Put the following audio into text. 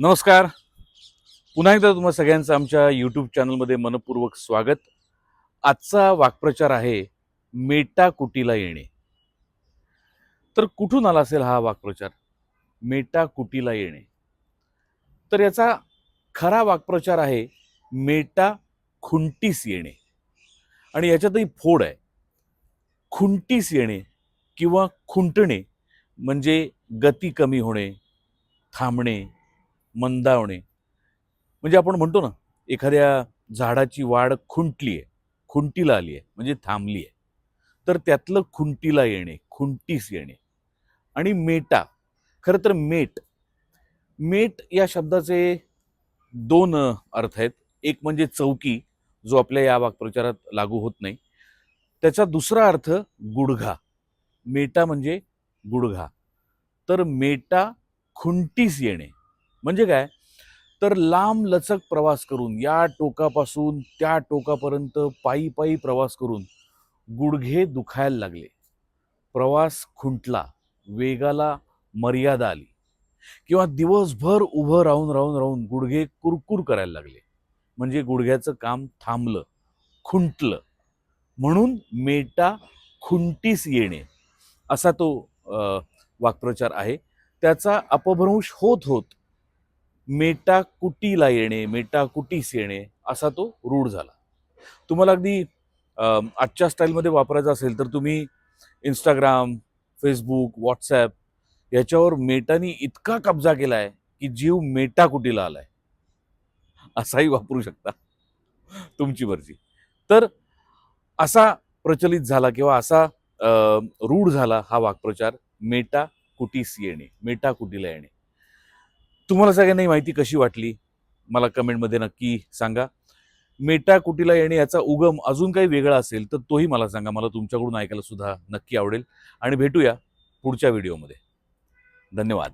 नमस्कार. पुन्हा एकदा तुम्हा सगळ्यांचं आमच्या यूट्यूब चॅनलमध्ये मनपूर्वक स्वागत. आजचा वाक्प्रचार आहे मेटाकुटीला येणे. तर कुठून आला असेल हा वाक्प्रचार, मेटाकुटीला येणे? तर याचा खरा वाक्प्रचार आहे मेटा खुंटीस येणे. आणि याच्यातही फोड आहे. खुंटीस येणे किंवा खुंटणे म्हणजे गती कमी होणे, थांबणे, मंदावणे. म्हणजे आपण म्हणतो ना, एखाद्या झाडाची वाढ खुंटली आहे, खुंटीला आली आहे म्हणजे थांबली आहे. तर त्यातलं खुंटीला येणे, खुंटीस येणे. आणि मेटा, खरं तर मेट, मेट या शब्दाचे दोन अर्थ आहेत. एक म्हणजे चौकी, जो आपल्या या वाक्प्रचारात लागू होत नाही. त्याचा दुसरा अर्थ गुडघा. मेटा म्हणजे गुडघा. तर मेटा खुंटीस येणे म्हणजे काय? तर लांब लचक प्रवास करून, या टोकापासून त्या टोकापर्यंत पायी पायी प्रवास करून गुडघे दुखायला लागले. प्रवास खुंटला, वेगाला मर्यादा आली, किंवा दिवसभर उभं राहून राहून राहून गुडघे कुरकुर करायला लागले, म्हणजे गुडघ्याचं काम थांबलं, खुंटलं. म्हणून मेटा खुंटीस येणे असा तो वाक्प्रचार आहे. त्याचा अपभ्रंश होत होत मेटाकुटीला येणे, मेटाकुटीस येणे असा तो रूढ झाला. तुम्हाला अगदी आजच्या स्टाईलमध्ये वापरायचा असेल तर तुम्ही इंस्टाग्राम, फेसबुक, व्हॉट्सॲप याच्यावर मेटानी इतका कब्जा केलाय की जीव मेटाकुटीला आलाय, असाही वापरू शकता. तुमची मर्जी. तर असा प्रचलित झाला किंवा असा रूढ झाला हा वाक्प्रचार, मेटाकुटीस येणे, मेटाकुटीला येणे. तुम्हाला सगळ्यांना ही माहिती कशी वाटली मला कमेंटमध्ये नक्की सांगा. मेटाकुटीला येणे याचा उगम अजून काही वेगळा असेल तर तोही मला सांगा. मला तुमच्याकडून ऐकायला सुद्धा नक्की आवडेल. आणि भेटूया पुढच्या व्हिडिओमध्ये. धन्यवाद.